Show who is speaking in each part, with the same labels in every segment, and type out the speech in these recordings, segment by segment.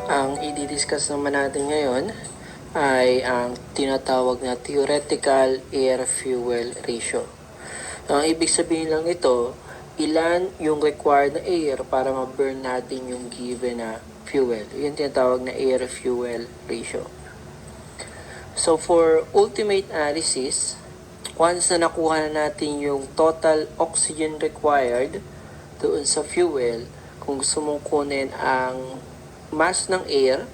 Speaker 1: Ang i-discuss naman natin ngayon ay ang tinatawag na theoretical air-fuel ratio. Ang ibig sabihin lang ito, ilan yung required na air para ma-burn natin yung given na fuel. Yung tinatawag na air-fuel ratio. So for ultimate analysis, once na nakuha na natin yung total oxygen required doon sa fuel, kung gusto mong kunin ang mass ng air,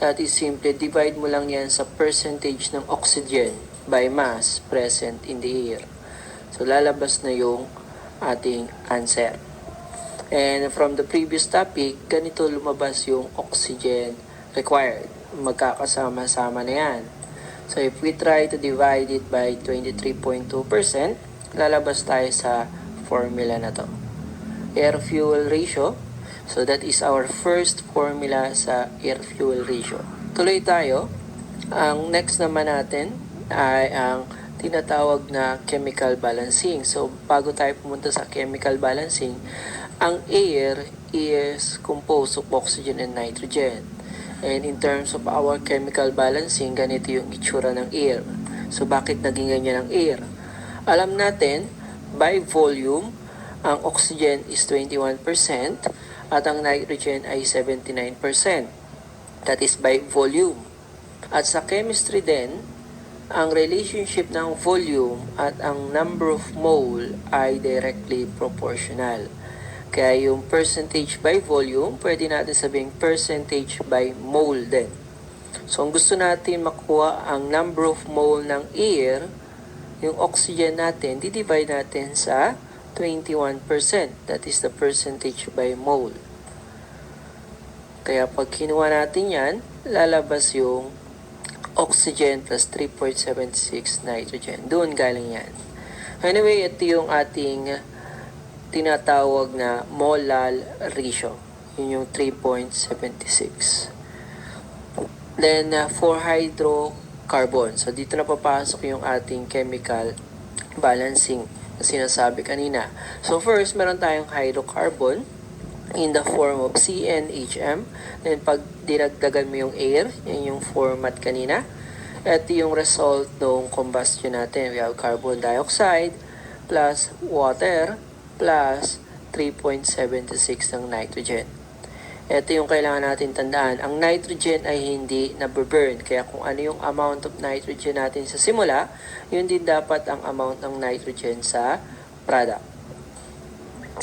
Speaker 1: that is simply divide mo lang yan sa percentage ng oxygen by mass present in the air. So lalabas na yung ating answer. And from the previous topic, ganito lumabas yung oxygen required. Magkakasama-sama na yan. So if we try to divide it by 23.2%, lalabas tayo sa formula na to. Air-fuel ratio. So that is our first formula sa air-fuel ratio. Tuloy tayo. Ang next naman natin ay ang tinatawag na chemical balancing. So bago tayo pumunta sa chemical balancing, ang air is composed of oxygen and nitrogen. And in terms of our chemical balancing, ganito yung itsura ng air. So bakit naging ganyan ang air? Alam natin, by volume, ang oxygen is 21% at ang nitrogen ay 79%. That is by volume. At sa chemistry din, ang relationship ng volume at ang number of mole ay directly proportional. Kaya yung percentage by volume, pwede natin sabing percentage by mole din. So kung gusto natin makuha ang number of mole ng air, yung oxygen natin, di-divide natin sa 21%. That is the percentage by mole. Kaya pag kinuha natin yan, lalabas yung oxygen plus 3.76 nitrogen. Doon galing yan. Anyway, ito yung ating tinatawag na molal ratio. Yun yung 3.76. Then, for hydrocarbon. So, dito na papasok yung ating chemical balancing na sinasabi kanina. So, first, meron tayong hydrocarbon in the form of CnHm. Then, pag dinagdagan mo yung air, yan yung format kanina. Ito yung result ng combustion natin. We have carbon dioxide plus water plus 3.76 ng nitrogen. Ito yung kailangan natin tandaan. Ang nitrogen ay hindi naburn. Kaya kung ano yung amount of nitrogen natin sa simula, yun din dapat ang amount ng nitrogen sa product.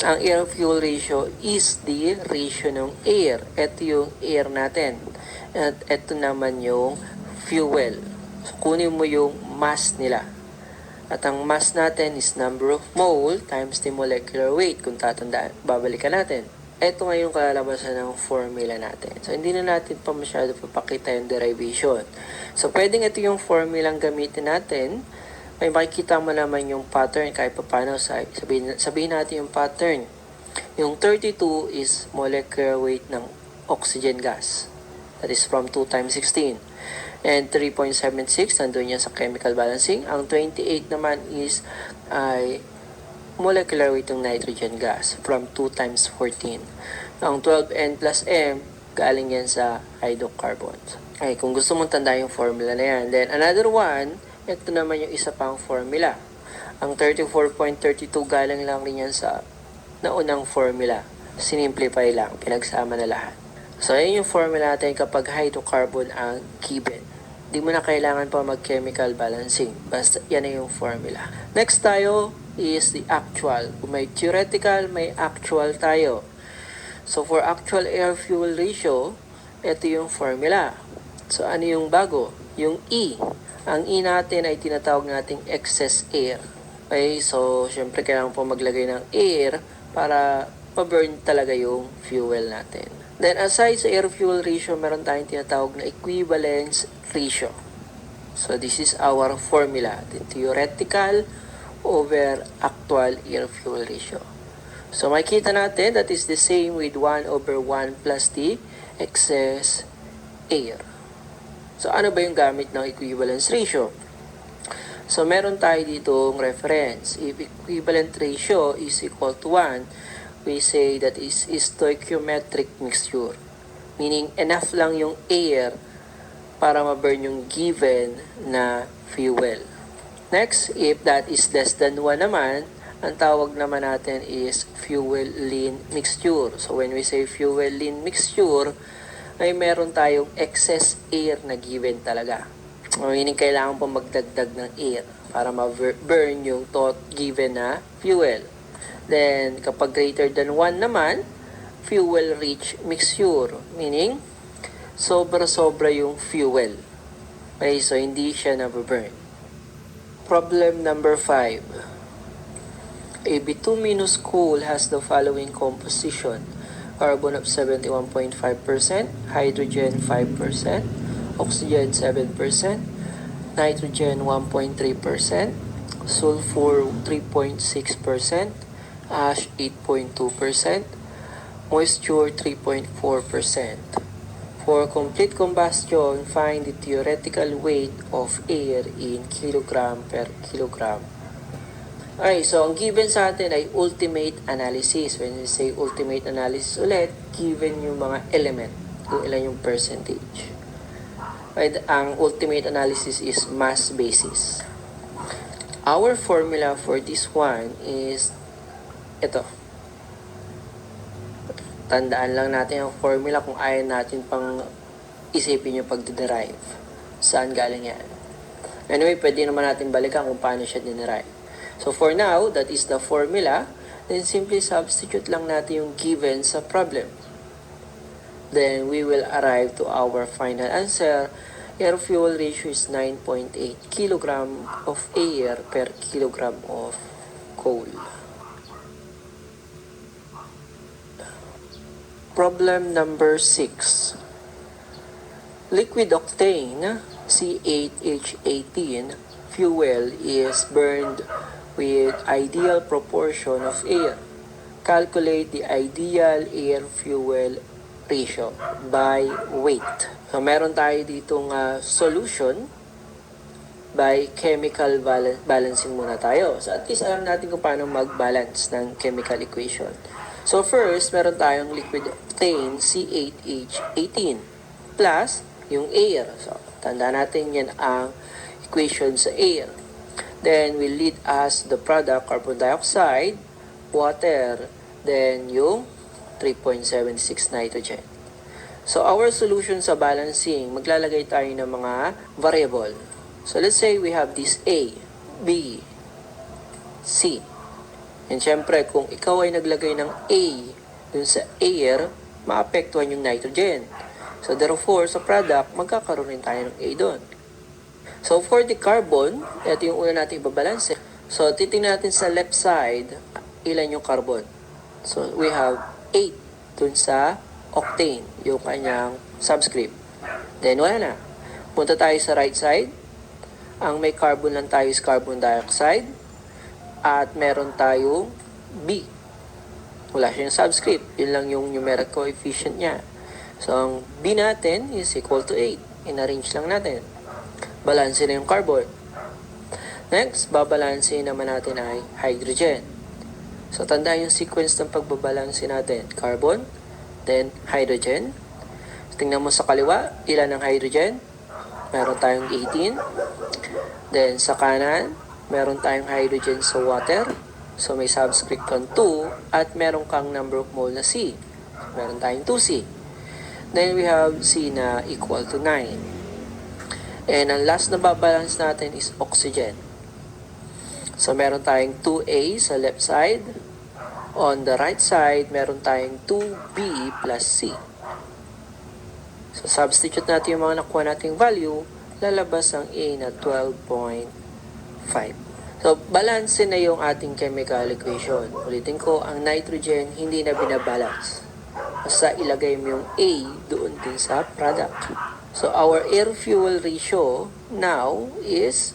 Speaker 1: Ang air-fuel ratio is the ratio ng air. Ito yung air natin. At ito naman yung fuel. So, kunin mo yung mass nila. At ang mass natin is number of mole times the molecular weight. Kung tatandaan, babalikan natin. Ito ngayon kalalabasan ng formula natin. So, hindi na natin pa masyado papakita yung derivation. So, pwedeng ito yung formulang gamitin natin. May makikita mo naman yung pattern kahit paano. Sabihin natin yung pattern. Yung 32 is molecular weight ng oxygen gas. That is from 2 times 16. And 3.76, nandun yan sa chemical balancing. Ang 28 naman is molecular weight ng nitrogen gas from 2 times 14. Ang 12N plus M, galing yan sa hydrocarbons. Okay, kung gusto mong tanda yung formula na yan. Then another one, ito naman yung isa pang formula. Ang 34.32 galing lang rin yan sa naunang formula. Sinimplify lang, pinagsama na lahat. So, ayun yung formula natin kapag hydrocarbon ang given. Di mo na kailangan pa mag-chemical balancing. Basta yan na yung formula. Next tayo is the actual. Kung may theoretical, may actual tayo. So, for actual air-fuel ratio, ito yung formula. So, ano yung bago? Yung E. Ang E natin ay tinatawag nating excess air. Okay, so, syempre kailangan po maglagay ng air para pa-burn talaga yung fuel natin. Then, aside sa air-fuel ratio, meron tayong tinatawag na equivalence ratio. So, this is our formula. The theoretical over actual air-fuel ratio. So, makikita natin that is the same with 1 over 1 plus the excess air. So, ano ba yung gamit ng equivalence ratio? So, meron tayo ditong reference. If equivalent ratio is equal to 1, we say that is stoichiometric mixture. Meaning, enough lang yung air para ma-burn yung given na fuel. Next, if that is less than 1 naman, ang tawag naman natin is fuel lean mixture. So when we say fuel lean mixture, ay meron tayong excess air na given talaga. Meaning kailangan pa magdagdag ng air para ma-burn yung given na fuel. Then kapag greater than 1 naman, fuel rich mixture. Meaning, sobra-sobra yung fuel. Okay, so hindi siya na-burn. Problem number 5. A bituminous coal has the following composition: carbon of 71.5%, hydrogen 5%, oxygen 7%, nitrogen 1.3%, sulfur 3.6%, ash 8.2%, moisture 3.4%. For complete combustion, find the theoretical weight of air in kilogram per kilogram. Okay, so ang given sa atin ay ultimate analysis. When we say ultimate analysis ulit, given yung mga element, kung ilan yung percentage. Okay, ang ultimate analysis is mass basis. Our formula for this one is ito. Tandaan lang natin ang formula kung ayaw natin pang isipin yung pagdederive. Saan galing yan? Anyway, pwede naman natin balikan kung paano siya dinerive. So for now, that is the formula. Then simply substitute lang natin yung given sa problem. Then we will arrive to our final answer. Air-fuel ratio is 9.8 kg of air per kilogram of coal. Problem number 6. Liquid octane, C8H18, fuel is burned with ideal proportion of air. Calculate the ideal air-fuel ratio by weight. So, meron tayo ditong solution by chemical balancing muna tayo. So, at least alam natin kung paano mag-balance ng chemical equation. So first, meron tayong liquid octane C8H18 plus yung air. So tandaan natin yan ang equation sa air. Then will lead us the product carbon dioxide, water, then yung 3.76 nitrogen. So our solution sa balancing, maglalagay tayo ng mga variable. So let's say we have this A, B, C. And syempre, kung ikaw ay naglagay ng A dun sa air, maapektuhan yung nitrogen. So therefore, sa product, magkakaroon rin tayo ng A dun. So for the carbon, ito yung una natin ibabalance. So titingnan natin sa left side, ilan yung carbon. So we have 8 dun sa octane, yung kanyang subscript. Then wala na. Punta tayo sa right side. Ang may carbon lang tayo is carbon dioxide. At meron tayong B. Wala siyang subscript. Yun lang yung numeric coefficient niya. So, ang B natin is equal to 8. In-arrange lang natin. Balanse na yung carbon. Next, babalanse naman natin ay hydrogen. So, tandaan yung sequence ng pagbabalanse natin. Carbon, then hydrogen. Tingnan mo sa kaliwa, ilan ang hydrogen? Meron tayong 18. Then, sa kanan, meron tayong hydrogen sa water. So, may subscript kang 2 at meron kang number of mole na C. Meron tayong 2C. Then, we have C na equal to 9. And ang last na babalance natin is oxygen. So, meron tayong 2A sa left side. On the right side, meron tayong 2B plus C. So, substitute natin yung mga nakuha nating value. Lalabas ang A na 12.5. So, balance na yung ating chemical equation. Ulitin ko, ang nitrogen hindi na binabalance. Basta ilagay mo yung A doon din sa product. So, our air-fuel ratio now is,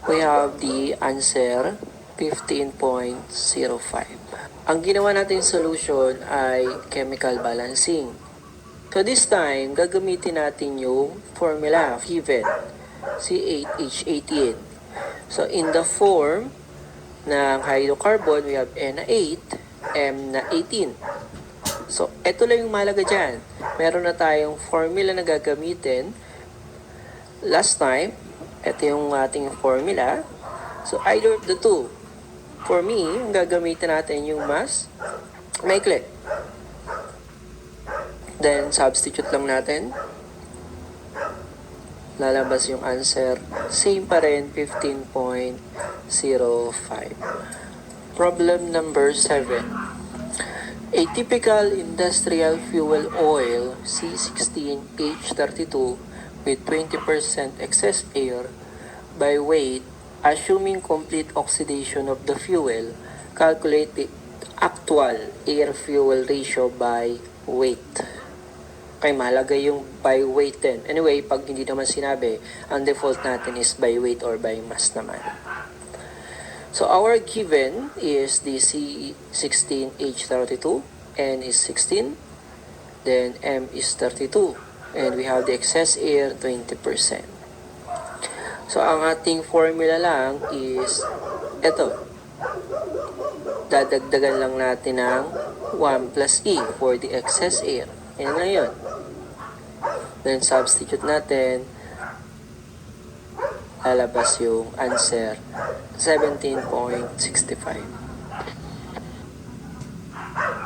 Speaker 1: we have the answer 15.05. Ang ginawa natin solution ay chemical balancing. So, this time, gagamitin natin yung formula given, C8H18. So, in the form ng hydrocarbon, we have N na 8, M na 18. So, ito lang yung mahalaga dyan. Meron na tayong formula na gagamitin. Last time, ito yung ating formula. So, either of the two. For me, yung gagamitin natin yung mas maikli. Then, substitute lang natin. Lalabas yung answer. Same pa rin, 15.05. Problem number 7. A typical industrial fuel oil C16H32 with 20% excess air by weight, assuming complete oxidation of the fuel, calculate the actual air-fuel ratio by weight. Okay, mahalaga yung by weight din. Anyway, pag hindi naman sinabi, ang default natin is by weight or by mass naman. So our given is the C16H32, N is 16, then M is 32, and we have the excess air 20%. So ang ating formula lang is ito. Dadagdagan lang natin ng 1 plus E for the excess air. Yan lang yun. Then substitute natin, lalabas yung answer 17.65.